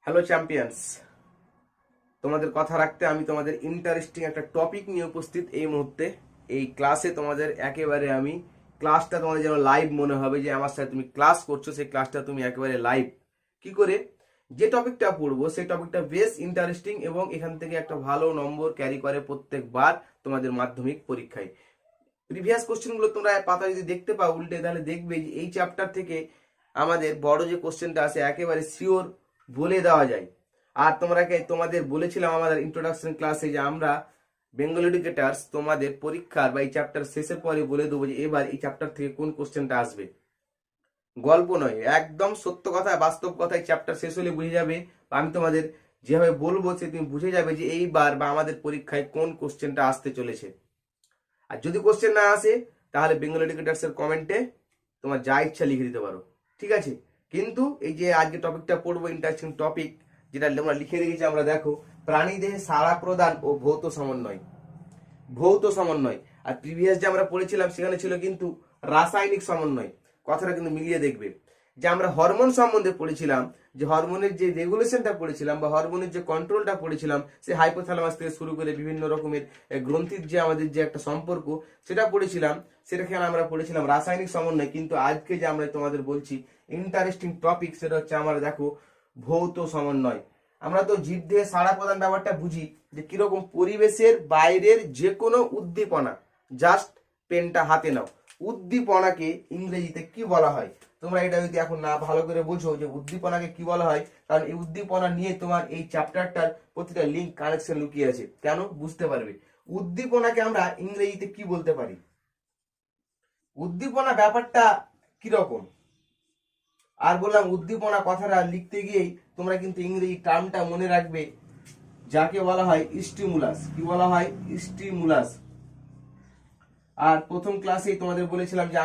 Hello champions, তোমাদের কথা রাখতে আমি তোমাদের ইন্টারেস্টিং একটা টপিক নিয়ে উপস্থিত এই মুহূর্তে। এই ক্লাসে তোমাদের একেবারে আমি ক্লাসটা তোমাদের যেন লাইভ মনে হবে, যে আমার সাথে তুমি ক্লাস করছো, সেই ক্লাসটা তুমি একেবারে লাইভ। কি করে যে টপিকটা পড়বো সেই টপিকটা বেশ ইন্টারেস্টিং এবং এখান থেকে একটা ভালো নম্বর ক্যারি করে প্রত্যেকবার তোমাদের মাধ্যমিক পরীক্ষায়। প্রিভিয়াস কোশ্চেনগুলো তোমরা পাতা যদি দেখতে পাও উল্টে, তাহলে দেখবে যে এই চ্যাপ্টার থেকে আমাদের বড় যে কোশ্চেনটা আছে একেবারে শিওর বলে দেওয়া যায়। আর তোমাদের বলেছিলাম আমাদের ইন্ট্রোডাকশন ক্লাসে যে আমরা বেঙ্গল এডুকেটার্স তোমাদের পরীক্ষার বা এই চ্যাপ্টার শেষের পরে বলে দেবো যে এবার এই চ্যাপ্টার থেকে কোন কোশ্চেনটা আসবে। গল্প নয়, একদম সত্য কথা, বাস্তব কথায় চ্যাপ্টার শেষ হলে বুঝে যাবে, বা আমি তোমাদের যেভাবে বলবো সে তুমি বুঝে যাবে যে এইবার বা আমাদের পরীক্ষায় কোন কোশ্চেনটা আসতে চলেছে। আর যদি কোশ্চেন না আসে তাহলে বেঙ্গল এডুকেটার্স এর কমেন্টে তোমার যা ইচ্ছা লিখে দিতে পারো, ঠিক আছে। কিন্তু এই যে আজকে টপিকটা পড়বো, ইন্টারেস্টিং টপিক, যেটা আমরা লিখে রেখেছি, আমরা দেখো প্রাণী দেহে সাড়া প্রদান ও ভৌত সমন্বয়। ভৌত সমন্বয় আর প্রিভিয়াস যে আমরা পড়েছিলাম সেখানে ছিল কিন্তু রাসায়নিক সমন্বয়। কথাটা কিন্তু মিলিয়ে দেখবে যে আমরা হরমোন সম্বন্ধে পড়েছিলাম, যে হরমোনের যে রেগুলেশনটা পড়েছিলাম বা হরমোনের যে কন্ট্রোলটা পড়েছিলাম, সে হাইপোথ্যালামাস থেকে শুরু করে বিভিন্ন রকমের গ্রন্থির যে আমাদের যে একটা সম্পর্ক সেটা পড়েছিলাম, সেটাকে আমরা পড়েছিলাম রাসায়নিক সমন্বয়। কিন্তু আজকে যে আমরা তোমাদের বলছি ইন্টারেস্টিং টপিক, সেটা হচ্ছে আমরা দেখো ভৌত সমন্বয়। আমরা তো জীব দেহে সাড়া প্রদান ব্যাপারটা বুঝি যে কিরকম পরিবেশের বাইরের যে কোনো উদ্দীপনা, জাস্ট পেনটা হাতে নাও, উদ্দীপনাকে ইংরেজিতে কি বলা হয়? তোমরা এটা যদি এখন না ভালো করে বোঝো যে উদ্দীপনাকে কি বলা হয়, কারণ এই উদ্দীপনা নিয়ে তোমার এই চ্যাপ্টারটার প্রতিটা লিঙ্ক কানেকশন লুকিয়ে আছে। কেন বুঝতে পারবে। উদ্দীপনাকে আমরা ইংরেজিতে কি বলতে পারি? উদ্দীপনা ব্যাপারটা কিরকম? আর বললাম উদ্দীপনা কথাটা লিখতে গিয়েই তোমরা কিন্তু ইংরেজি টার্মটা মনে রাখবে, যাকে বলা হয় স্টিমুলাস। কি বলা হয়? স্টিমুলাস। আর প্রথম ক্লাসেই তোমাদের বলেছিলাম যে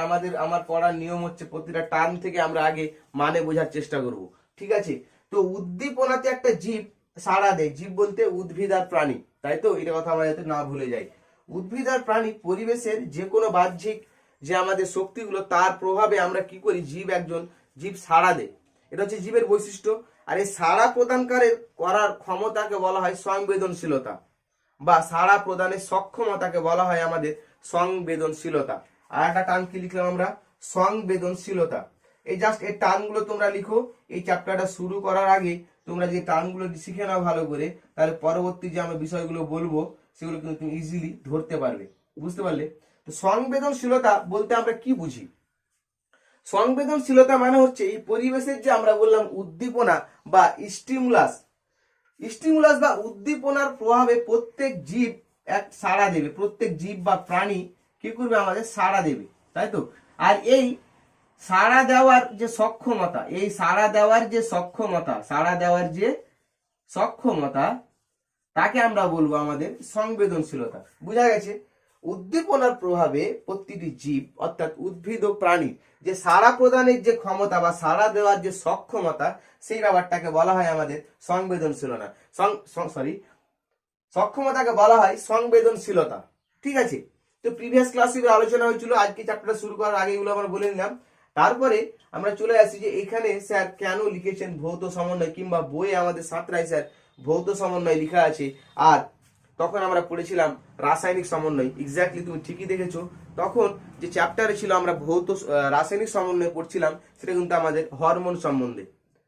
আমার পড়ার নিয়ম হচ্ছে প্রতিটা টার্ম থেকে আমরা আগে মানে বোঝার চেষ্টা করব, ঠিক আছে। তো উদ্দীপনাতে একটা জীব সাড়া দেয়, জীব বলতে উদ্ভিদ আর প্রাণী, তাই তো? এটা কথা আমরা যাতে না ভুলে যাই। উদ্ভিদ আর প্রাণী পরিবেশের যে কোনো বাহ্যিক যে আমাদের শক্তিগুলো, তার প্রভাবে আমরা কি করি, জীব সাড়া দেয়। এটা হচ্ছে জীবের বৈশিষ্ট্য। আর এই সাড়া করার ক্ষমতাকে বলা হয় সংবেদনশীলতা, বা সাড়া প্রদানের সক্ষমতাকে বলা হয় আমাদের সংবেদনশীলতা। আর একটা টার্ম কি লিখলাম আমরা? সংবেদনশীলতা। এই জাস্ট এই টার্মগুলো তোমরা লিখো। এই চ্যাপ্টারটা শুরু করার আগে তোমরা যে টার্মগুলো শিখে নাও ভালো করে, তাহলে পরবর্তী যে আমরা বিষয়গুলো বলবো সেগুলো কিন্তু তুমি ইজিলি ধরতে পারবে। বুঝতে পারলে? তো সংবেদনশীলতা বলতে আমরা কি বুঝি? সংবেদনশীলতা মানে হচ্ছে এই পরিবেশের যে আমরা বললাম উদ্দীপনা বা স্টিমুলাস, স্টিমুলাস বা উদ্দীপনার প্রভাবে প্রত্যেক জীব এক সাড়া দেবে। প্রত্যেক জীব বা প্রাণী কি করবে? আমাদের সাড়া দেবে, তাই তো? আর এই সাড়া দেওয়ার যে সক্ষমতা, এই সাড়া দেওয়ার যে সক্ষমতা, তাকে আমরা বলবো আমাদের সংবেদনশীলতা। বুঝা গেছে? উদ্দীপনার প্রভাবে প্রতিটি জীব অর্থাৎ উদ্ভিদ ও প্রাণী যে সাড়া প্রদানের যে ক্ষমতা বা সাড়া দেওয়ার যে সক্ষমতা, সেই ব্যাপারটাকে বলা হয় আমাদের সংবেদনশীলতা। সক্ষমতাকে বলা হয় সংবেদনশীলতা, ঠিক আছে। তো প্রিভিয়াস ক্লাসে আলোচনা হয়েছিল, আজকে চ্যাপ্টারটা শুরু করার আগে এগুলো আমরা বলে নিলাম। তারপরে আমরা চলে আসি যে এখানে স্যার কেন লিখেছেন ভৌত সমন্বয়, কিংবা বইয়ে আমাদের সাঁতরায় স্যার ভৌত সমন্বয় লেখা আছে। আর তখন আমরা পড়েছিলাম রাসায়নিক সমন্বয়। এক্স্যাক্টলি তুমি ঠিকই দেখেছো, তখন যে চ্যাপ্টারে ছিল আমরা রাসায়নিক সমন্বয় পড়ছিলাম, সেটা কিন্তু আমাদের হরমোন সম্বন্ধে,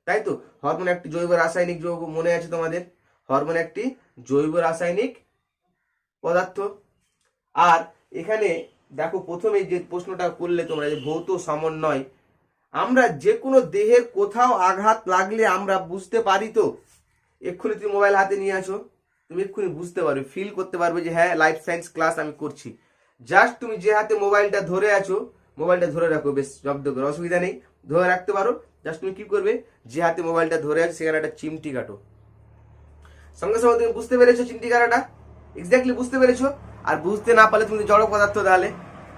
তাই তো? হরমোন একটি জৈব রাসায়নিক যৌগ, মনে আছে তোমাদের? হরমোন একটি জৈব রাসায়নিক পদার্থ। আর এখানে দেখো প্রথমে যে প্রশ্নটা করলে তোমরা, যে ভৌত সমন্বয়, আমরা যে কোনো দেহের কোথাও আঘাত লাগলে আমরা বুঝতে পারি তো। এক্ষুনি তুমি মোবাইল হাতে নিয়ে আসো, তুমি এক্ষুনি বুঝতে পারবে, ফিল করতে পারবে যে হ্যাঁ লাইফ সায়েন্স ক্লাস আমি করছি। জাস্ট তুমি যে হাতে মোবাইলটা ধরে আছো, মোবাইলটা ধরে রাখো, বেশ জব্দ করে, অসুবিধা নেই, ধরে রাখতে পারো। জাস্ট তুমি কি করবে, যে হাতে মোবাইলটা ধরে আছো সেখানে একটা চিমটি কাটো। সঙ্গে সঙ্গে তুমি বুঝতে পেরেছো চিমটি কাটাটা? এক্স্যাক্টলি বুঝতে পেরেছো। আর বুঝতে না পারলে তুমি জড় পদার্থ তাহলে,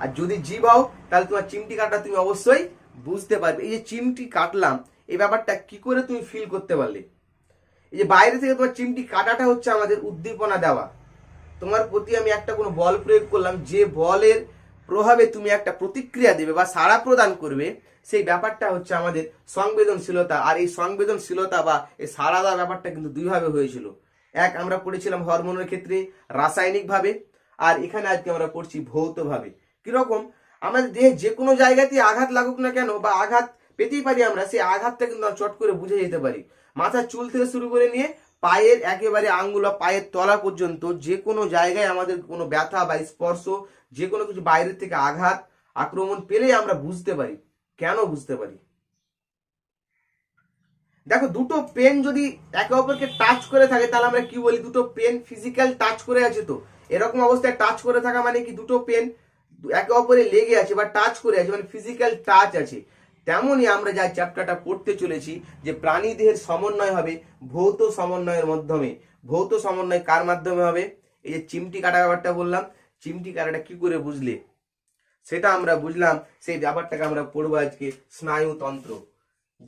আর যদি জীব হও তাহলে তোমার চিমটি কাটা তুমি অবশ্যই বুঝতে পারবে। এই যে চিমটি কাটলাম, এই ব্যাপারটা কি করে তুমি ফিল করতে পারলে? এই যে বাইরে থেকে তোমার চিমটি কাটাটা হচ্ছে আমাদের উদ্দীপনা দেওয়া। তোমার প্রতি আমি একটা কোনো বল প্রয়োগ করলাম, যে বলের প্রভাবে তুমি একটা প্রতিক্রিয়া দেবে বা সাড়া প্রদান করবে, সেই ব্যাপারটা হচ্ছে আমাদের সংবেদনশীলতা। আর এই সংবেদনশীলতা বা এই সাড়া দেওয়ার ব্যাপারটা কিন্তু দুইভাবে হয়েছিল। এক, আমরা পড়েছিলাম হরমোনের ক্ষেত্রে রাসায়নিকভাবে, আর এখানে আজকে আমরা পড়ছি ভৌতভাবে। কিরকম? আমাদের দেহে যে কোনো জায়গাতে আঘাত লাগুক না কেন বা আঘাত পেতেই পারি আমরা, সেই আঘাতটা কিন্তু আমরা চট করে বুঝে যেতে পারি। মাথার চুল থেকে শুরু করে নিয়ে পায়ের একেবারে আঙ্গুল বা পায়ের তলা পর্যন্ত যে কোনো জায়গায় আমাদের কোনো ব্যথা বা স্পর্শ, যে কোনো কিছু বাইরের থেকে আঘাত আক্রমণ পেলেই আমরা বুঝতে পারি। কেন বুঝতে পারি? দেখো, দুটো পেন যদি একে অপরকে টাচ করে থাকে তাহলে আমরা কি বলি? দুটো পেন ফিজিক্যাল টাচ করে আছে। তো এরকম অবস্থায় টাচ করে থাকা মানে কি? দুটো পেন একে অপরে লেগে আছে বা টাচ করে আছে, মানে ফিজিক্যাল টাচ আছে। তেমনই আমরা যা চ্যাপ্টারটা পড়তে চলেছি, যে প্রাণী দেহের সমন্বয় হবে ভৌত সমন্বয়ের মাধ্যমে। ভৌত সমন্বয় কার মাধ্যমে হবে? এই যে চিমটি কাটা ব্যাপারটা বললাম, চিমটি কাটাটা কি করে বুঝলে সেটা আমরা বুঝলাম। সেই ব্যাপারটাকে আমরা পড়বো আজকে স্নায়ুতন্ত্র।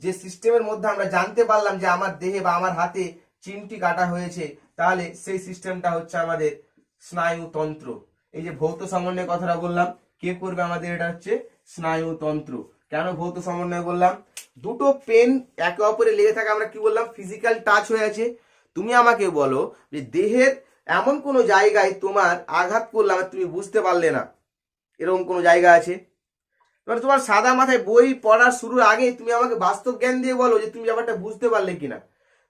যে সিস্টেমের মধ্যে আমরা জানতে পারলাম যে আমার দেহে বা আমার হাতে চিমটি কাটা হয়েছে, তাহলে সেই সিস্টেমটা হচ্ছে আমাদের স্নায়ুতন্ত্র। এই যে ভৌত সমন্বয়ের কথাটা বললাম, কে করবে আমাদের? এটা হচ্ছে স্নায়ুতন্ত্র। কেন ভৌত সমন্বয় বললাম? দুটো পেন একে অপরে লেগে থাকে, আমরা কি বললাম? ফিজিক্যাল টাচ হয়ে আছে। তুমি আমাকে বলো যে দেহের এমন কোনো জায়গায় তোমার আঘাত করলাম তুমি বুঝতে পারলে না, এরকম কোনো জায়গা আছে? মানে তোমার সাদা মাথায় বই পড়ার শুরুর আগে তুমি আমাকে বাস্তব জ্ঞান দিয়ে বলো যে তুমি ব্যাপারটা বুঝতে পারলে কিনা।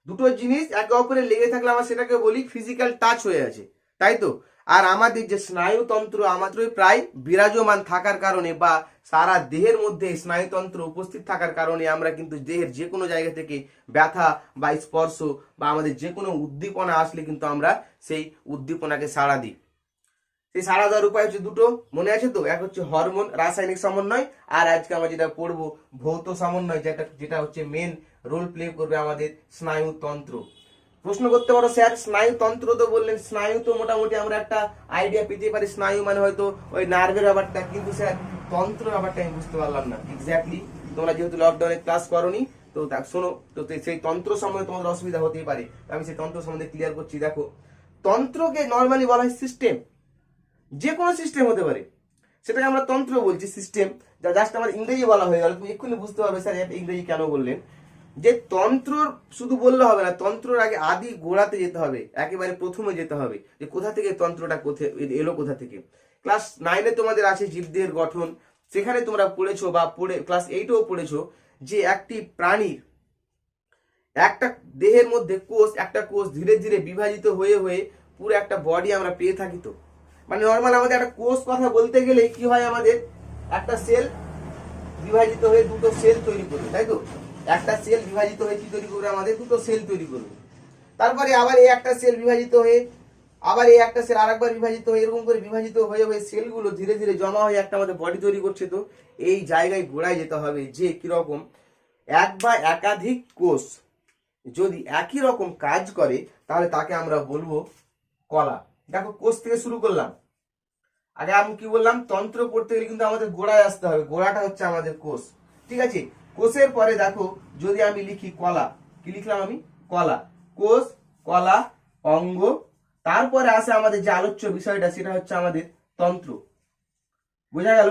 দুটো জিনিস একে অপরে লেগে থাকলে আমরা সেটাকে বলি ফিজিক্যাল টাচ হয়ে আছে, তাই তো? আর আমাদের যে স্নায়ুতন্ত্র আমাদের প্রায় বিরাজমান থাকার কারণে বা সারা দেহের মধ্যে স্নায়ুতন্ত্র উপস্থিত থাকার কারণে আমরা কিন্তু দেহের যে কোনো জায়গা থেকে ব্যথা বা স্পর্শ বা আমাদের যে কোনো উদ্দীপনা আসলে কিন্তু আমরা সেই উদ্দীপনাকে সাড়া দিই। সেই সাড়া দেওয়ার উপায় হচ্ছে দুটো, মনে আছে তো? এক হচ্ছে হরমোন রাসায়নিক সমন্বয়, আর আজকে আমরা যেটা পড়বো ভৌত সমন্বয়, যেটা হচ্ছে মেন রোল প্লে করবে আমাদের স্নায়ুতন্ত্র। প্রশ্ন করতে পারো, স্যার স্নায়ুতন্ত্র তো বললেন, স্নায়ু তো মোটামুটি আমরা একটা আইডিয়া পেতে পারি, স্নায়ু মানে হয়তো ওই নার্ভের ব্যাপারটা, কিন্তু স্যার তন্ত্র ব্যাপারটা আমি বুঝতে পারলাম না এক্স্যাক্টলি। তোমরা যেহেতু লকডাউনে ক্লাস করোনি, তো শোনো, তো সেই তন্ত্র সম্বন্ধে তোমাদের অসুবিধা হতেই পারে, আমি সেই তন্ত্র সম্বন্ধে ক্লিয়ার করছি। দেখো, তন্ত্রকে নর্মালি বলা হয় সিস্টেম, যে কোনো সিস্টেম হতে পারে, সেটাকে আমরা তন্ত্র বলছি, সিস্টেম। যা জাস্ট আমার ইংরেজি বলা হয়ে গেল, তুমি এক্ষুনি বুঝতে পারবে স্যার ইংরেজি কেন বললেন। যে তন্ত্র শুধু বললে হবে না, তন্ত্রর আগে আদি গোড়াতে যেতে হবে, একেবারে প্রথমে যেতে হবে, যে কোথা থেকে তন্ত্রটা এলো কোথা থেকে। ক্লাস 9-এ তোমাদের আছে জীবদেহের গঠন, সেখানে তোমরা পড়েছো বা পড়ে ক্লাস 8-এও পড়েছো যে একটি প্রাণীর একটা দেহের মধ্যে একটা কোষ ধীরে ধীরে বিভাজিত হয়ে হয়ে পুরো একটা বডি আমরা পেয়ে থাকি। তো মানে নর্মাল আমাদের একটা কোষ কথা বলতে গেলে কি হয়, আমাদের একটা সেল বিভাজিত হয়ে দুটো সেল তৈরি করবে, তাই তো? একটা সেল বিভাজিত হয়ে কি তৈরি করবে? আমাদের দুটো সেল তৈরি করবে। তারপরে আবার এই একটা সেল বিভাজিত হয়ে আবার এই একটা সেল আরেকবার বিভাজিত হয়ে, এরকম করে বিভাজিত হয়ে হয়ে সেলগুলো ধীরে ধীরে জমা হয়ে একটা আমাদের বডি তৈরি করছে। তো এই জায়গায় গোড়ায় যেতে হবে যে কিরকম এক বা একাধিক কোষ যদি একই রকম কাজ করে তাহলে তাকে আমরা বলবো কলা। দেখো, কোষ থেকে শুরু করলাম। আগে আমি কি বললাম? তন্ত্র পড়তে গেলে কিন্তু আমাদের গোড়ায় আসতে হবে, গোড়াটা হচ্ছে আমাদের কোষ, ঠিক আছে? কোষের পরে দেখো, যদি আমি লিখি কলা, কি লিখলাম আমি? কলা। কোষ, কলা, অঙ্গ, তারপরে আসে আমাদের যে আলোচ্য বিষয়টা, সেটা হচ্ছে আমাদের তন্ত্র। বোঝা গেল?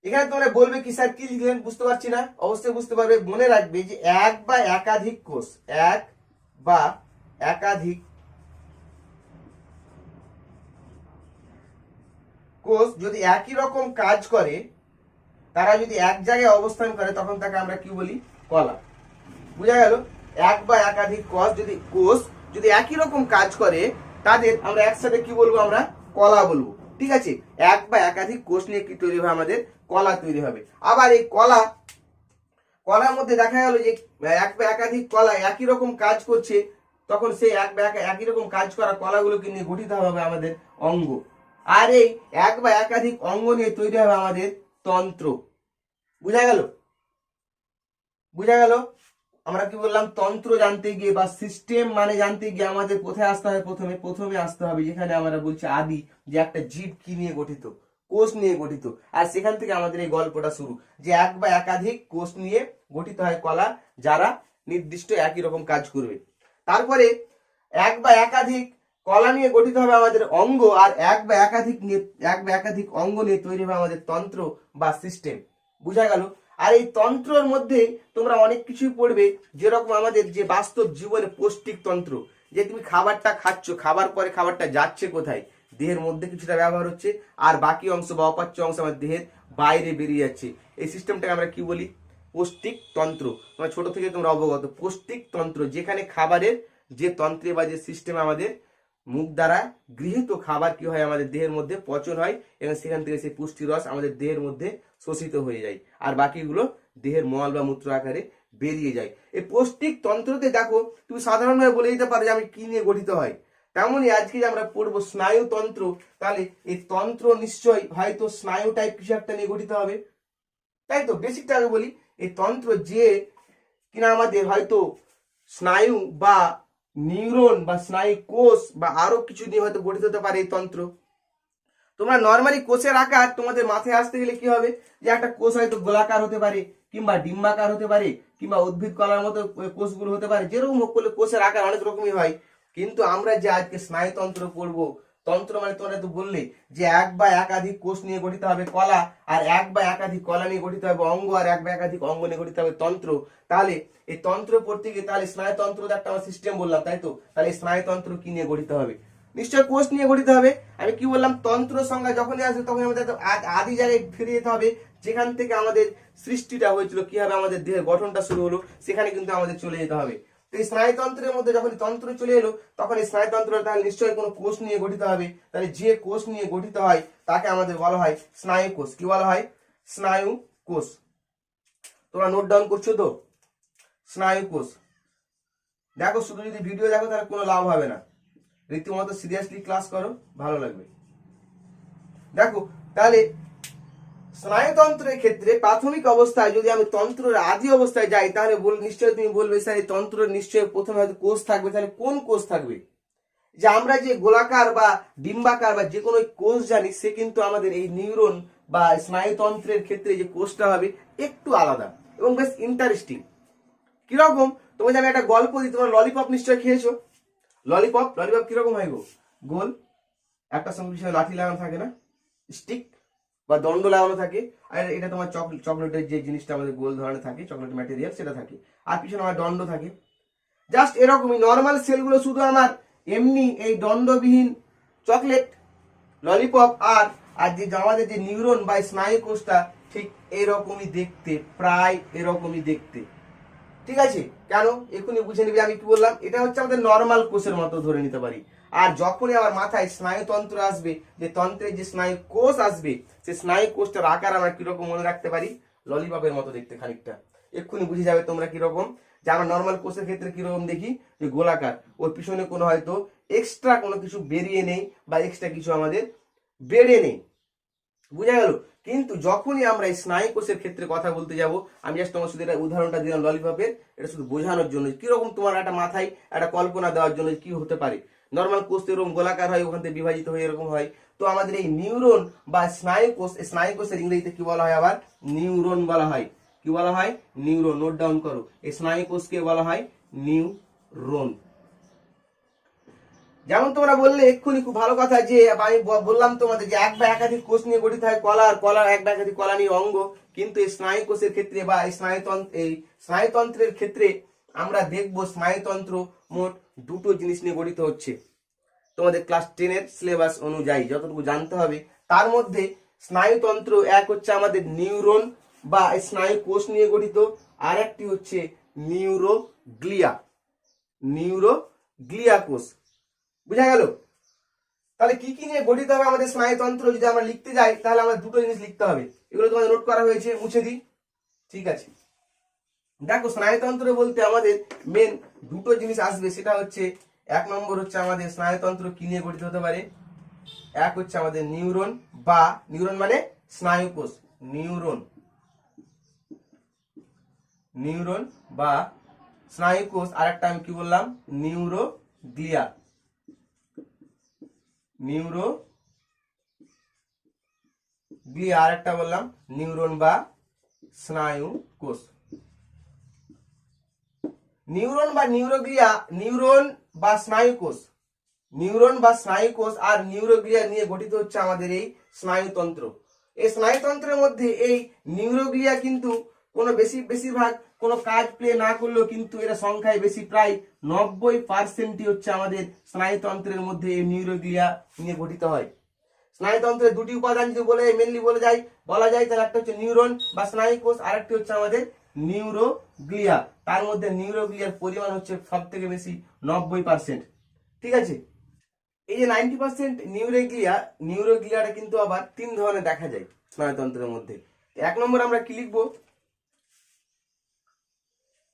এখানে তোমরা বলবে কি স্যার কি লিখলেন, বুঝতে পারছি না। অবশ্যই বুঝতে পারবে। মনে রাখবে যে এক বা একাধিক কোষ, এক বা একাধিক কোষ যদি একই রকম কাজ করে, তারা যদি এক জায়গায় অবস্থান করে, তখন তাকে আমরা কি বলি? কলা। বুঝা গেল? এক বা একাধিক কোষ যদি একই রকম কাজ করে, তাদের আমরা একসাথে কি বলবো? আমরা কলা বলবো, ঠিক আছে? এক বা একাধিক কোষ নিয়ে কি তৈরি হবে? আমাদের কলা তৈরি হবে। আবার এই কলার মধ্যে দেখা গেল যে এক বা একাধিক কলা একই রকম কাজ করছে, তখন সেই এক বা একই রকম কাজ করা কলাগুলোকে নিয়ে গঠিত হবে আমাদের অঙ্গ। আর এই এক বা একাধিক অঙ্গ নিয়ে তৈরি হবে আমাদের তন্ত্র। বুঝা গেল? বুঝা গেল? আমরা কি বললাম? তন্ত্র জানতে গিয়ে বা সিস্টেম মানে জানতে গিয়ে আমাদের কোথায় আসতে হবে? প্রথমে আসতে হবে যেখানে আমরা বলছি আদি, যে একটা জীব কি নিয়ে গঠিত? কোষ নিয়ে গঠিত। আর সেখান থেকে আমাদের এই গল্পটা শুরু, যে এক বা একাধিক কোষ নিয়ে গঠিত হয় কলা, যারা নির্দিষ্ট একই রকম কাজ করবে। তারপরে এক বা একাধিক কলা নিয়ে গঠিত হবে আমাদের অঙ্গ, আর এক বা একাধিক অঙ্গ নিয়ে তৈরি হবে আমাদের তন্ত্র বা সিস্টেম। বুঝা গেল? আর এই তন্ত্রের মধ্যে তোমরা অনেক কিছুই পড়বে, যেরকম আমাদের যে বাস্তব জীবনে পৌষ্টিক তন্ত্র, যে তুমি খাবারটা খাচ্ছ, খাবার পরে খাবারটা যাচ্ছে কোথায়, দেহের মধ্যে কিছুটা ব্যবহার হচ্ছে, আর বাকি অংশ বা অপাচ্য অংশ আমার দেহের বাইরে বেরিয়ে যাচ্ছে। এই সিস্টেমটাকে আমরা কি বলি? পৌষ্টিক তন্ত্র। তোমরা ছোট থেকে তোমরা অবগত, পৌষ্টিক তন্ত্র যেখানে খাবারের যে তন্ত্রে বা যে সিস্টেমে আমাদের মুখ দ্বারা গৃহীত খাবার কি হয়, আমাদের দেহের মধ্যে পচন হয় এবং সেখান থেকে সেই পুষ্টি রস আমাদের দেহের মধ্যে শোষিত হয়ে যায়, আর বাকিগুলো দেহের মল বা মূত্র আকারে বেরিয়ে যায়। এই পৌষ্টিক তন্ত্রতে দেখো তুমি সাধারণভাবে বলে দিতে পারো যে আমি কি নিয়ে গঠিত হয়। তেমনই আজকে যে আমরা পড়বো স্নায়ুতন্ত্র, তাহলে এই তন্ত্র নিশ্চয়ই হয়তো স্নায়ু টাইপ কিছু একটা নিয়ে গঠিত হবে, তাই তো? বেসিকটা আগে বলি, এই তন্ত্র যে কিনা আমাদের হয়তো স্নায়ু বা নিউরন বা স্নায়ু কোষ বা আরো কিছু নিয়ে হয়তো গঠিত হতে পারে এই তন্ত্র। তোমরা নর্মালি কোষের আকার তোমাদের মাথায় আসতে গেলে কি হবে, যে একটা কোষ হয়তো গোলাকার হতে পারে, কিংবা ডিম্বাকার হতে পারে, কিংবা উদ্ভিদ কলার মতো কোষগুলো হতে পারে। যেরকম হোক করলে কোষের আকার অনেক রকমই হয়। কিন্তু আমরা যে আজকে স্নায়ুতন্ত্র পড়বো, তন্ত্র মানে তোমরা তো বললে যে এক বা একাধিক কোষ নিয়ে গঠিত হবে কলা, আর এক বা একাধিক কলা নিয়ে গঠিত হবে অঙ্গ, আর এক বা একাধিক অঙ্গ নিয়ে গঠিত হবে তন্ত্র। তাহলে এই তন্ত্র পড়তে গিয়ে তাহলে স্নায়ুতন্ত্র একটা আমার সিস্টেম বললাম, তাই তো? তাহলে স্নায়ুতন্ত্র কি নিয়ে গঠিত হবে? নিশ্চয় কোষ নিয়ে গঠিত হবে। আমি কি বললাম, তন্ত্র সংজ্ঞা যখনই আসবে তখন আমাদের আদি জায়গায় ফিরে যেতে হবে, যেখান থেকে আমাদের সৃষ্টিটা হয়েছিল, কি হবে আমাদের দেহের গঠনটা শুরু হলো, সেখানে কিন্তু আমাদের চলে যেতে হবে। তো এই স্নায়ুতন্ত্রের মধ্যে যখন তন্ত্র চলে এলো, তখন এই স্নায়ুতন্ত্র তাহলে নিশ্চয়ই কোনো কোষ নিয়ে গঠিত হবে। তাহলে যে কোষ নিয়ে গঠিত হয় তাকে আমাদের বলা হয় স্নায়ু কোষ। কি বলা হয়? স্নায়ু কোষ। তোমরা নোট ডাউন করছো তো? স্নায়ু কোষ। দেখো, শুধু যদি ভিডিও দেখো তাহলে কোনো লাভ হবে না, রীতিমতো সিরিয়াসলি ক্লাস করো, ভালো লাগবে। দেখো, তাহলে স্নায়ুতন্ত্রের ক্ষেত্রে প্রাথমিক অবস্থায় যদি আমি তন্ত্রের আদি অবস্থায় যাই, তাহলে নিশ্চয়ই তুমি বলবে স্যার এই তন্ত্রের নিশ্চয়ই প্রথমে হয়তো কোষ থাকবে। তাহলে কোন কোষ থাকবে? যে আমরা যে গোলাকার বা ডিম্বাকার বা যে কোনো কোষ জানি, সে কিন্তু আমাদের এই নিউরন বা স্নায়ুতন্ত্রের ক্ষেত্রে যে কোষটা হবে একটু আলাদা এবং বেশ ইন্টারেস্টিং। কিরকম? তোমাকে আমি একটা গল্প দিই। তোমরা ললিপপ নিশ্চয় খেয়েছো। ললিপপ কিরকম হয় গো? গোল, একটা সঙ্গে পিছনে লাঠি লাগানো থাকে না, স্টিক বা দণ্ড লাগানো থাকে, আর এটা তোমার চকলেটের যে জিনিসটা আমাদের গোল ধরনের থাকে, চকলেট ম্যাটেরিয়াল সেটা থাকে, আর পিছনে আমার দণ্ড থাকে। জাস্ট এরকমই নর্মাল সেলগুলো শুধু আমার এমনি এই দণ্ডবিহীন চকলেট, ললিপপ, আর আর যে আমাদের যে নিউরন বা স্নায়ু কোষটা ঠিক এরকমই দেখতে, প্রায় এরকমই দেখতে। ঠিক আছে? কেন? এখনই বুঝে নিবি আমি কি বললাম। এটা হচ্ছে আমাদের নর্মাল কোষের মতো ধরে নিতে পারি। আর যখনই আমার মাথায় স্নায়ুতন্ত্র আসবে, যে তন্ত্রের যে স্নায়ু কোষ আসবে, সেই স্নায়ু কোষটার আকার আমরা কিরকম মনে রাখতে পারি? ললিপপের মতো দেখতে খানিকটা। এক্ষুনি বুঝে যাবে তোমরা কিরকম। যে আমরা নর্মাল কোষের ক্ষেত্রে কিরকম দেখি, যে গোলাকার, ওর পিছনে কোনো হয়তো এক্সট্রা কোনো কিছু বেরিয়ে নেই বা এক্সট্রা কিছু আমাদের বেড়ে নেই। বুঝা গেল? কিন্তু যখনই আমরা এই স্নায়ু কোষের ক্ষেত্রে কথা বলতে যাব, আমি জাস্ট তোমার শুধু এটা উদাহরণটা দিলাম ললিপপের, এটা শুধু বোঝানোর জন্য কিরকম তোমার একটা মাথায় একটা কল্পনা দেওয়ার জন্য কি হতে পারে। নর্মাল কোষ তো এরকম গোলাকার হয়, ওখান থেকে বিভাজিত হয়ে এরকম হয়। তো আমাদের এই নিউরন বা স্নায়ু কোষ, স্নায়ু কোষের ইংরেজিতে কি বলা হয়? আবার নিউরন বলা হয়। কি বলা হয়? নিউরন। নোট ডাউন করো, এই স্নায়ু কোষকে বলা হয় নিউরন। যেমন তোমরা বললে এক্ষুনি, খুব ভালো কথা, যে আমি বললাম তোমাদের যে এক বা একাধিক কোষ নিয়ে গঠিত হয় কলা, আর কলার এক বা একাধিক কলা নিয়ে অঙ্গ। কিন্তু এই স্নায়ু কোষের ক্ষেত্রে বা এই স্নায়ুতন্ত্রের ক্ষেত্রে আমরা দেখবো স্নায়ুতন্ত্র মোট দুটো জিনিস নিয়ে গঠিত হচ্ছে। তোমাদের ক্লাস 10-এর সিলেবাস অনুযায়ী যতটুকু জানতে হবে, তার মধ্যে স্নায়ুতন্ত্র এক হচ্ছে আমাদের নিউরন বা স্নায়ু কোষ নিয়ে গঠিত, আর একটি হচ্ছে নিউরোগ্লিয়া কোষ। বুঝা গেল? তাহলে কি কি নিয়ে গঠিত হবে আমাদের স্নায়ুতন্ত্র? যদি আমরা লিখতে যাই তাহলে আমাদের দুটো জিনিস লিখতে হবে। এগুলো তোমাদের নোট করা হয়েছে, মুছে দিই। ঠিক আছে, দেখো স্নায়ুতন্ত্র বলতে আমাদের মেন দুটো জিনিস আসবে। সেটা হচ্ছে, এক নম্বর হচ্ছে আমাদের স্নায়ুতন্ত্র কি নিয়ে গঠিত হতে পারে? এক হচ্ছে আমাদের নিউরন বা নিউরন মানে স্নায়ু কোষ, নিউরন বা স্নায়ু কোষ। আর একটা আমি কি বললাম? নিউরোগ্লিয়া আর একটা বললাম নিউরন বা স্নায়ু কোষ। নিউরন বা নিউরোগ্লিয়া, নিউরন বা স্নায়ু কোষ, নিউরন বা স্নায়ুকোষ আর নিউরোগ্লিয়া নিয়ে গঠিত হচ্ছে আমাদের এই স্নায়ুতন্ত্র। এই স্নায়ুতন্ত্রের মধ্যে এই নিউরোগ্লিয়া কিন্তু কোনো বেশিরভাগ কোনো কাজ প্লে না করলেও কিন্তু এরা সংখ্যায় বেশি, প্রায় 90% হচ্ছে আমাদের স্নায়ুতন্ত্রের মধ্যে এই নিউরোগ্লিয়া নিয়ে গঠিত হয়। স্নায়ুতন্ত্রের দুটি উপাদান যদি মেনলি বলা যায় তাহলে একটা হচ্ছে নিউরন বা স্নায়ুকোষ, আর একটি হচ্ছে আমাদের নিউরোগ্লিয়া। তার মধ্যে নিউরোগ্লিয়ার পরিমাণ হচ্ছে সব থেকে বেশি 90%। ঠিক আছে, এই যে 90% নিউরোগ্লিয়াটা কিন্তু আবার 3 ধরনের দেখা যায় স্নায়ুতন্ত্রের মধ্যে। 1 নম্বর আমরা কি লিখবো,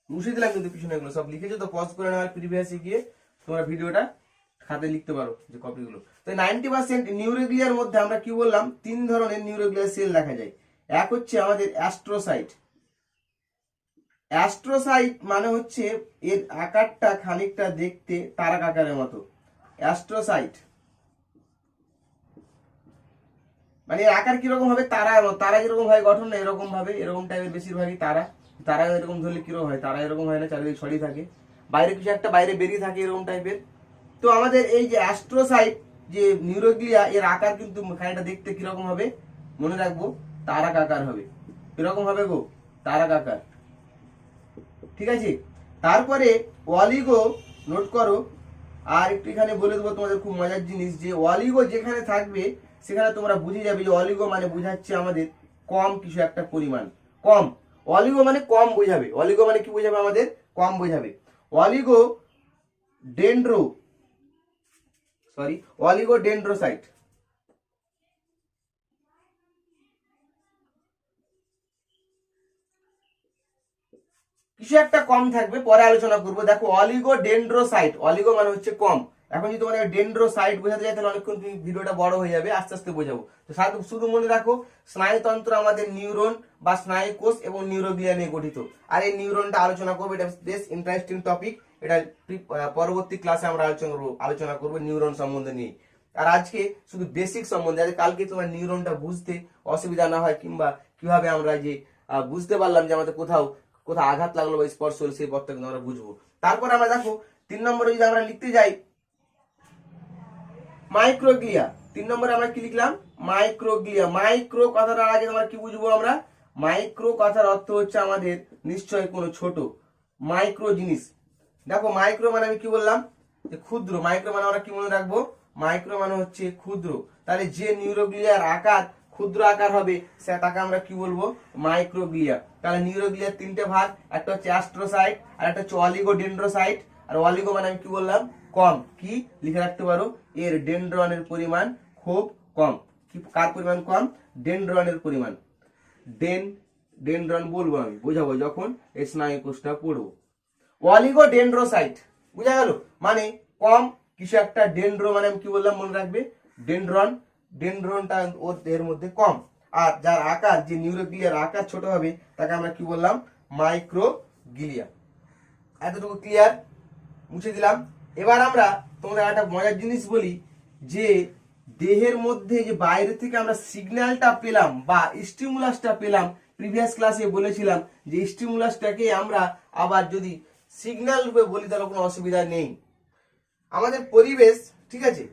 মুছে দিলাম কিন্তু পিছনে এগুলো সব লিখেছো তো, পজ করে নেওয়ার প্রিভিয়াসে গিয়ে তোমরা ভিডিওটা খাতে লিখতে পারো যে কপিগুলো। তো 90% নিউরোগ্লিয়ার মধ্যে আমরা কি বললাম, 3 ধরনের নিউরোগ্লিয়ার সেল দেখা যায়। এক হচ্ছে আমাদের অ্যাস্ট্রোসাইট। অ্যাস্ট্রোসাইট মানে হচ্ছে এর আকারটা খানিকটা দেখতে তারকাকারের মতো। অ্যাস্ট্রোসাইট মানে এর আকার কিরকম হবে, তারা যেরকম হয় গঠন না এরকম ভাবে, এরকম টাইপের বেশিরভাগই তারা এরকম ধরলে কিরকম হয়, তারা এরকম হয় না, চারিদিকে ছড়িয়ে থাকে, বাইরে কিছু একটা বাইরে বেরিয়ে থাকে এরকম টাইপের। তো আমাদের এই যে অ্যাস্ট্রোসাইট যে নিউরোগ্লিয়া, এর আকার কিন্তু খানিকটা দেখতে কিরকম হবে, মনে রাখবো তারকাকার হবে। কিরকম হবে গো, তারকাকার। ঠিক আছে, তারপরে অলিগো, নোট করো, আর একটু এখানে বলে দেবো তোমাদের খুব মজার জিনিস, যে অলিগো যেখানে থাকবে সেখানে তোমরা বুঝে যাবে যে অলিগো মানে বোঝাচ্ছে আমাদের কম কিছু একটা পরিমাণ, কম। অলিগো মানে কম বোঝাবে, অলিগো মানে কি বোঝাবে আমাদের, কম বোঝাবে। Oligo oligodendrocyte. কিছু একটা কম থাকবে, পরে আলোচনা করবো। দেখো অলিগোডেন্ড্রোসাইট, অলিগো মানে হচ্ছে কম। এখন যদি তোমাদের ডেন্ড্রোসাইট বোঝাতে যায় তাহলে অনেকক্ষণ তুমি ভিডিওটা বড় হয়ে যাবে, আস্তে আস্তে বোঝাবো। তো শুধু মনে রাখো স্নায়ুতন্ত্র আমাদের নিউরন বা স্নায়ুকোষ এবং নিউরোগ্লিয়া নিয়ে গঠিত। আর এই নিউরনটা আলোচনা করবো, এটা বেশ ইন্টারেস্টিং টপিক। এটা পরবর্তী ক্লাসে আমরা আলোচনা করবো নিউরন সম্বন্ধে নিয়ে। আর আজকে শুধু বেসিক সম্বন্ধে, যাতে কালকে তোমার নিউরনটা বুঝতে অসুবিধা না হয়, কিংবা কিভাবে আমরা যে বুঝতে পারলাম যে আমাদের কোথাও আঘাত লাগলো বা স্পর্শ হলো, সেই পথটা কিন্তু আমরা বুঝবো। তারপর আমরা দেখো 3 নম্বরে যদি আমরা লিখতে যাই মাইক্রোগ্লিয়া। 3 নম্বরে আমরা কি লিখলাম, মাইক্রোগ্লিয়া। মাইক্রো কথাটার আগে আমরা কি বুঝবো, আমরা মাইক্রো কথার অর্থ হচ্ছে আমাদের নিশ্চয় কোনো ছোট, মাইক্রো জিনিস। দেখো মাইক্রো মানে আমি কি বললাম, যে ক্ষুদ্র। মাইক্রো মানে আমরা কি মনে রাখবো, মাইক্রো মানে হচ্ছে ক্ষুদ্র। তাহলে যে নিউরোগ্লিয়ার আকার ক্ষুদ্র আকার হবে সেটাকে আমরা কি বলবো, মাইক্রোগ্লিয়া। তাহলে নিউরোগ্লিয়ার 3টে ভাগ, একটা হচ্ছে অ্যাস্ট্রোসাইট, আর একটা হচ্ছে অলিগোডেন্ড্রোসাইট। আর অলিগো মানে আমি কি বললাম, কম। কি লিখে রাখতে পারো, এর ডেনড্রনের পরিমাণ খুব কম। কি কার পরিমাণ কম, ডেনড্রনের পরিমাণ। ডেনড্রন বলবো আমি, বোঝাবো যখন এই স্নায়ুকোষটা পড়বো। অলিগোডেন্ড্রোসাইট বুঝা গেল, মানে কম কিছু একটা। ডেনড্রো মানে আমি কি বললাম, মনে রাখবে ডেনড্রনটা এর মধ্যে কম। আর যার আকার, যে নিউরোগ্লিয়ার আকার ছোট হবে তাকে আমরা কি বললাম, মাইক্রোগ্লিয়া। এতটুকু ক্লিয়ার, মুছে দিলাম। এবার আমরা তোমাদের একটা মজার জিনিস বলি, যে দেহের মধ্যে যে বাইরে থেকে আমরা সিগন্যালটা পেলাম বা স্টিমুলাসটা পেলাম, প্রিভিয়াস ক্লাসে বলেছিলাম যে স্টিমুলাসটাকে আমরা আবার যদি সিগন্যাল রূপে বলি তাহলে কোনো অসুবিধা নেই। আমাদের পরিবেশ, ঠিক আছে,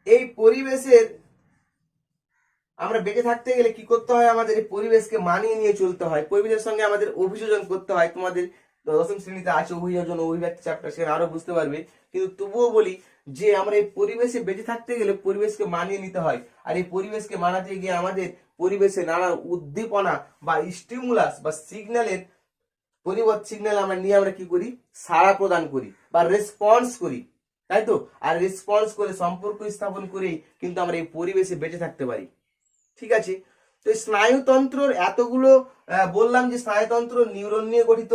এই পরিবেশের আমরা বেঁচে থাকতে গেলে কি করতে হয়, আমাদের এই পরিবেশকে মানিয়ে নিয়ে চলতে হয়, পরিবেশের সঙ্গে আমাদের অভিযোজন করতে হয়। তোমাদের 10ম শ্রেণীতে আছে অভিযোজন, অভিব্যক্তি চ্যাপ্টার, সেখানে আরো বুঝতে পারবে। কিন্তু তবুও বলি যে আমরা এই পরিবেশে বেঁচে থাকতে গেলে পরিবেশকে মানিয়ে নিতে হয়। আর এই পরিবেশকে মানাতে গিয়ে আমাদের পরিবেশে নানা উদ্দীপনা বা স্টিমুলাস বা সিগন্যালের সিগন্যাল আমরা নিয়ে আমরা কি করি, সাড়া প্রদান করি বা রেসপন্স করি, তাই তো। আর রেসপন্স করে সম্পর্ক স্থাপন করেই কিন্তু আমরা এই পরিবেশে বেঁচে থাকতে পারি। ঠিক আছে, তো স্নায়ুতন্ত্রর এতগুলো বললাম, যে স্নায়ুতন্ত্র নিউরন নিয়ে গঠিত,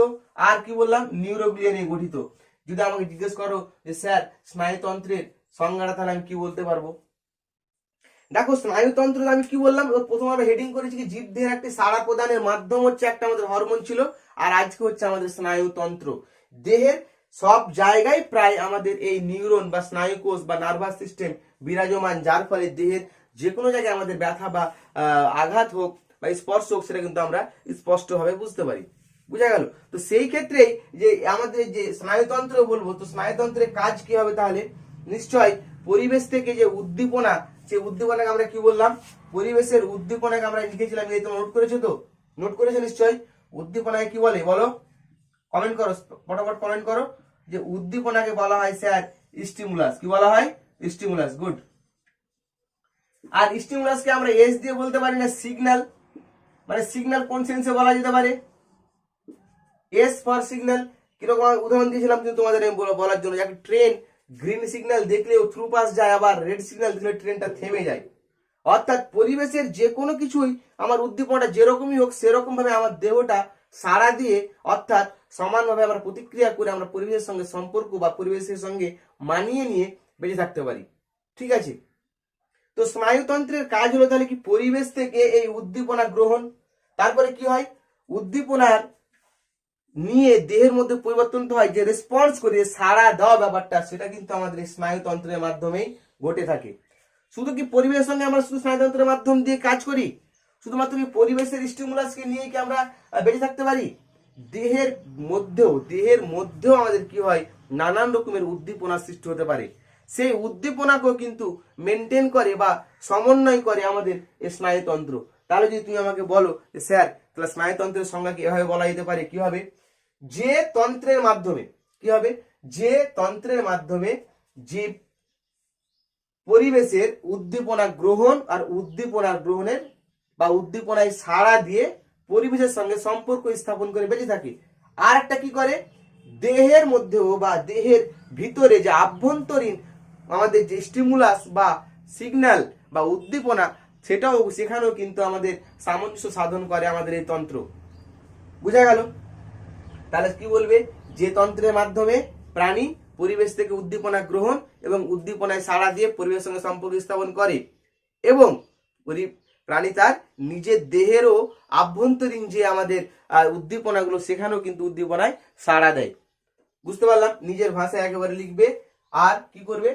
আর কি বললাম, নিউরোগ্লিয়া নিয়ে গঠিত। যদি আমাকে জিজ্ঞেস করো যে স্যার স্নায়ুতন্ত্রের সংজ্ঞাটা, তাহলে আমি কি বলতে পারবো। দেখো স্নায়ুতন্ত্র আমি কি বললাম, প্রথমে আমরা হেডিং করেছি কি জীবদেহের একটি সাড়া প্রদানের মাধ্যম হচ্ছে একটা আমাদের হরমোন ছিল, আর আজকে হচ্ছে আমাদের স্নায়ুতন্ত্র। দেহের সব জায়গায় প্রায় আমাদের এই নিউরন বা স্নায়ুকোষ বা নার্ভাস সিস্টেম বিরাজমান, যার ফলে দেহের যে কোনো জায়গায় আমাদের ব্যথা বা আঘাত হোক বা স্পর্শ হোক, সেটা কিন্তু আমরা স্পষ্টভাবে বুঝতে পারি। বুঝা গেল? তো সেই ক্ষেত্রেই যে আমাদের যে স্নায়ুতন্ত্র বলবো, তো স্নায়ুতন্ত্রের কাজ কি হবে তাহলে? নিশ্চয় পরিবেশ থেকে যে উদ্দীপনা, সেই উদ্দীপনাকে আমরা কি বললাম? পরিবেশের উদ্দীপনাকে আমরা লিখেছিলাম, এই তোমরা নোট করেছো তো? নোট করেছো নিশ্চয়? উদ্দীপনাকে কি বলে বলো? কমেন্ট করো, ফটাফট কমেন্ট করো। যে উদ্দীপনাকে বলা হয় স্যার স্টিমুলাস। কি বলা হয়? স্টিমুলাস। গুড। আর স্টিমুলাসকে আমরা এস দিয়ে বলতে পারি না সিগন্যাল? মানে সিগন্যাল কোন সেন্সে বলা যেতে পারে? S for signal. কিরকম উদাহরণ দিয়েছিলাম কিন্তু তোমাদের আমি বলার জন্য, একটা ট্রেন গ্রিন সিগন্যাল দেখলেও থ্রু পাস যায়, আবার রেড সিগন্যাল দিলে ট্রেনটা থেমে যায়। অর্থাৎ পরিবেশের যে কোনো কিছুই আমার উদ্দীপনাটা যেরকমই হোক সেরকম ভাবে আমার দেহটা সাড়া দিয়ে, অর্থাৎ সমানভাবে আমরা প্রতিক্রিয়া করে আমরা পরিবেশের সঙ্গে সম্পর্ক বা পরিবেশের সঙ্গে মানিয়ে নিয়ে বেঁচে থাকতে পারি। ঠিক আছে? তো স্নায়ুতন্ত্রের কাজ হলো তাহলে কি? পরিবেশ থেকে এই উদ্দীপনা গ্রহণ, তারপরে কি হয়? উদ্দীপনার নিয়ে দেহের মধ্যে পরিবর্তন তো হয়, যে রেসপন্স করে সাড়া দেওয়া ব্যাপারটা, সেটা কিন্তু আমাদের এই স্নায়ুতন্ত্রের মাধ্যমেই ঘটে থাকে। শুধু কি পরিবেশের সঙ্গে আমরা শুধু স্নায়ুতন্ত্রের মাধ্যম দিয়ে কাজ করি? শুধুমাত্র কি পরিবেশের স্টিমুলাসকে নিয়ে কি আমরা বেঁচে থাকতে পারি? দেহের মধ্যেও আমাদের কি হয়? নানান রকমের উদ্দীপনা সৃষ্টি হতে পারে। সেই উদ্দীপনাকেও কিন্তু মেনটেন করে বা সমন্বয় করে আমাদের এই স্নায়ুতন্ত্র। তাহলে যদি তুমি আমাকে বলো যে স্যার তাহলে স্নায়ুতন্ত্রের সংজ্ঞা কি এভাবে বলা যেতে পারে? কি হবে? যে তন্ত্রের মাধ্যমে, কি হবে? যে তন্ত্রের মাধ্যমে যে পরিবেশের উদ্দীপনা গ্রহণ আর উদ্দীপনার গ্রহণের বা উদ্দীপনায় সাড়া দিয়ে পরিবেশের সঙ্গে সম্পর্ক স্থাপন করে বেঁচে থাকে। আর একটা কি করে? দেহের মধ্যেও বা দেহের ভিতরে যে আভ্যন্তরীণ আমাদের যে স্টিমুলাস বা সিগন্যাল বা উদ্দীপনা, সেখানেও কিন্তু আমাদের সামঞ্জস্য সাধন করে আমাদের এই তন্ত্র। বুঝা গেল? তাহলে কি বলবে? যে তন্ত্রের মাধ্যমে প্রাণী পরিবেশ থেকে উদ্দীপনা গ্রহণ এবং উদ্দীপনায় সাড়া দিয়ে পরিবেশের সঙ্গে সম্পর্ক স্থাপন করে, এবং প্রাণী তার নিজের দেহেরও আভ্যন্তরীণ যে আমাদের উদ্দীপনাগুলো, সেখানেও কিন্তু উদ্দীপনায় সাড়া দেয়। বুঝতে পারলাম? নিজের ভাষায় একেবারে লিখবে, আর কি করবে?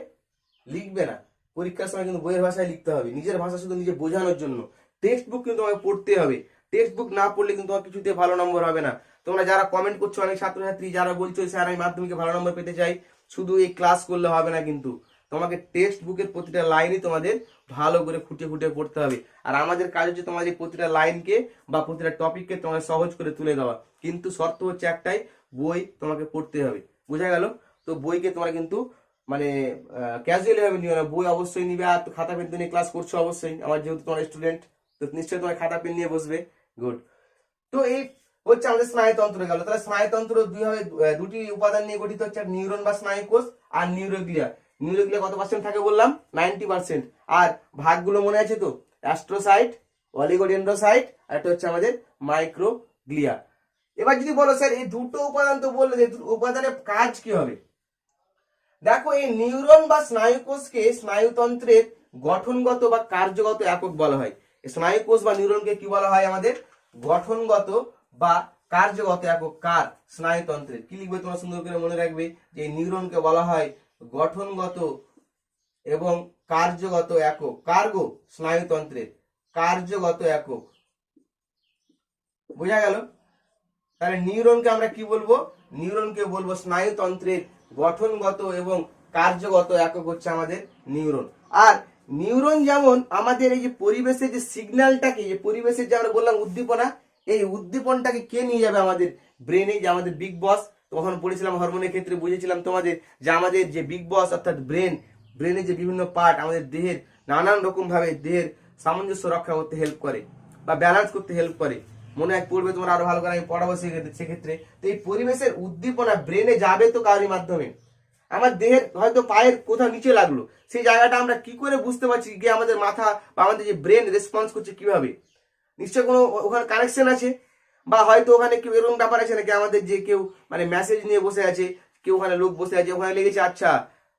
লিখবে না। পরীক্ষার সময় কিন্তু বইয়ের ভাষায় লিখতে হবে। নিজের ভাষা শুধু নিজে বোঝানোর জন্য। টেক্সট বুক কিন্তু তোমাকে পড়তে হবে। টেক্সট বুক না পড়লে কিন্তু তোমার কিছুতে ভালো নম্বর হবে না। তোমরা যারা কমেন্ট করছো, অনেক ছাত্রছাত্রী যারা বলছো স্যার আমি মাধ্যমিকে ভালো নম্বর পেতে চাই, শুধু এই ক্লাস করলে হবে না, কিন্তু তোমাকে টেক্সট বুকের প্রতিটা লাইনই তোমাদের ভালো করে খুঁটে খুঁটে পড়তে হবে। আর আমাদের কাজ হচ্ছে তোমাদের প্রতিটা লাইনকে বা প্রতিটা টপিককে তোমাকে সহজ করে তুলে দেওয়া। কিন্তু শর্ত হচ্ছে একটাই, বই তোমাকে পড়তে হবে। বোঝা গেল? তো বইকে তোমরা কিন্তু মানে ক্যাজুয়ালি ভাবে নিও না, বই অবশ্যই নিবে। আর তো খাতা পেন তো নিয়ে ক্লাস করছো অবশ্যই, আমার যেহেতু তোমার স্টুডেন্ট, তো নিশ্চয়ই তোমার খাতা পেন নিয়ে বসবে। গুড। তো এই হচ্ছে আমাদের স্নায়ুতন্ত্র গেল। তাহলে স্নায়ুতন্ত্র দুটি উপাদান নিয়ে গঠিত হচ্ছে, নিউরন বা স্নায়ুকোষ আর নিউরোগ্লিয়া। নিউরোগ্লিয়া কত পার্সেন্ট থাকে বললাম? 90%। আর ভাগগুলো মনে আছে তো? অ্যাস্ট্রোসাইট, অলিগোডেন্ড্রোসাইট, আর একটা হচ্ছে আমাদের মাইক্রোগ্লিয়া। এবার যদি বলো স্যার এই দুটো উপাদান তো বললে, যে উপাদানের কাজ কি হবে? দেখো, এই নিউরন বা স্নায়ুকোষকে স্নায়ুতন্ত্রের গঠনগত বা কার্যগত একক বলা হয়। স্নায়ুকোষ বা নিউরনকে কি বলা হয়? আমাদের গঠনগত বা কার্যগত একক কার? স্নায়ুতন্ত্রের। কি লিখবে তোমরা সুন্দর করে মনে রাখবে, যে নিউরনকে বলা হয় গঠনগত এবং কার্যগত একক। কার গো? স্নায়ুতন্ত্রের কার্যগত একক। বোঝা গেল? তাহলে নিউরনকে আমরা কি বলবো? নিউরনকে বলবো স্নায়ুতন্ত্রের গঠনগত এবং কার্যগত একক হচ্ছে আমাদের নিউরন। আর নিউরন যেমন আমাদের এই যে পরিবেশের যে সিগন্যালটাকে, যে পরিবেশের যে আমরা বললাম উদ্দীপনা, এই উদ্দীপনটাকে কে নিয়ে যাবে? আমাদের ব্রেনে, যে আমাদের বিগ বস। তখন পড়েছিলাম হরমোনের ক্ষেত্রে, বুঝেছিলাম তোমাদের যে আমাদের যে বিগ বস অর্থাৎ ব্রেনের যে বিভিন্ন পার্ট আমাদের দেহের নানান রকম ভাবে দেহের সামঞ্জস্য রক্ষা করতে হেল্প করে বা ব্যালেন্স করতে হেল্প করে। মনে এক পড়বে তোমরা, আরো ভালো করে আমি পড়াবো সেক্ষেত্রে। তো এই পরিবেশের উদ্দীপনা ব্রেনে যাবে তো কারোর মাধ্যমে। আমার দেহের হয়তো পায়ের কোথাও নিচে লাগলো, সেই জায়গাটা আমরা কি করে বুঝতে পারছি যে আমাদের মাথা বা আমাদের যে ব্রেন রেসপন্স করছে কিভাবে? নিশ্চয় কোনো ওখানে কানেকশন আছে, বা হয়তো ওখানে কেউ এরকম ব্যাপার আছে নাকি আমাদের যে কেউ মানে মেসেজ নিয়ে বসে আছে, কেউ ওখানে লোক বসে আছে, ওখানে লেগেছে, আচ্ছা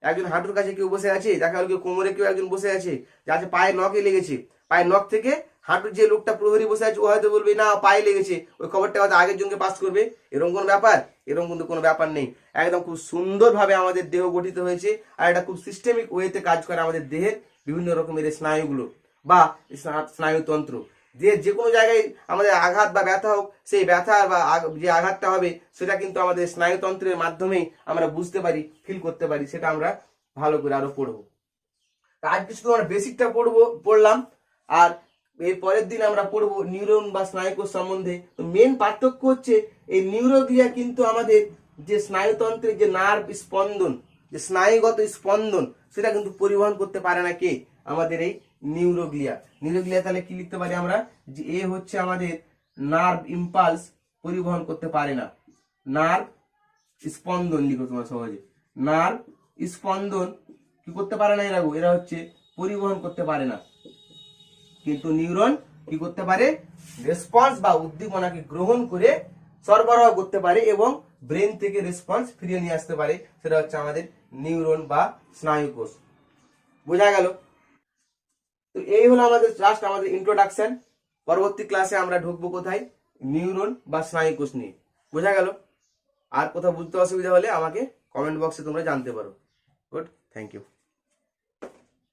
একজন হাঁটুর কাছে কেউ বসে আছে, দেখা গেল কেউ কোমরে কেউ একজন বসে আছে, যাচ্ছে পায়ের নখে লেগেছে, পায়ের নখ থেকে হাঁটুর যে লোকটা প্রহরী বসে আছে ও হয়তো বলবে না পায়ে লেগেছে, ওই খবরটা হয়তো আগের জনকে পাস করবে। এরকম কোনো ব্যাপার? এরকম কিন্তু কোনো ব্যাপার নেই। একদম খুব সুন্দরভাবে আমাদের দেহ গঠিত হয়েছে, আর এটা খুব সিস্টেমিক ওয়েতে কাজ করে আমাদের দেহের বিভিন্ন রকমের স্নায়ুগুলো বা স্নায়ুতন্ত্র। যে কোনো জায়গায় আমাদের আঘাত বা ব্যথা হোক, সেই ব্যথা বা যে আঘাতটা হবে সেটা কিন্তু আমাদের স্নায়ুতন্ত্রের মাধ্যমেই আমরা বুঝতে পারি, ফিল করতে পারি। সেটা আমরা ভালো করে আরো পড়বো। আজকে শুধু আমরা বেসিকটা পড়লাম, আর এর পরের দিন আমরা পড়বো নিউরন বা স্নায়ুকোষ সম্বন্ধে। তো মেন পার্থক্য হচ্ছে এই নিউরোগ্লিয়া কিন্তু আমাদের যে স্নায়ুতন্ত্রের যে নার্ভ স্পন্দন, যে স্নায়ুগত স্পন্দন, সেটা কিন্তু পরিবহন করতে পারে না কে? আমাদের এই নিউরোগ্লিয়া। নিউরোগ্লিয়া তাহলে কি লিখতে পারি আমরা? যে এ হচ্ছে আমাদের নার্ভ ইম্পালস, পরিবহন করতে পারে না। নার্ভ স্পন্দন লিখো তোমরা সহজে। নার্ভ স্পন্দন কি করতে পারে না এরা? এরা হচ্ছে পরিবহন করতে পারে না। কিন্তু নিউরন কি করতে পারে? রেসপন্স বা উদ্দীপনাকে গ্রহণ করে সরবরাহ করতে পারে এবং ব্রেন থেকে রেসপন্স ফিরিয়ে নিয়ে আসতে পারে। সেটা হচ্ছে আমাদের নিউরন বা স্নায়ুকোষ। বোঝা গেল? তো এই হলো আমাদের জাস্ট আমাদের ইন্ট্রোডাকশন। পরবর্তী ক্লাসে আমরা ঢুকবো কোথায়? নিউরন বা স্নায়ুকোষ নিয়ে। বোঝা গেল? আর কোথাও বুঝতে অসুবিধা হলে আমাকে কমেন্ট বক্সে তোমরা জানতে পারো। Good, thank you.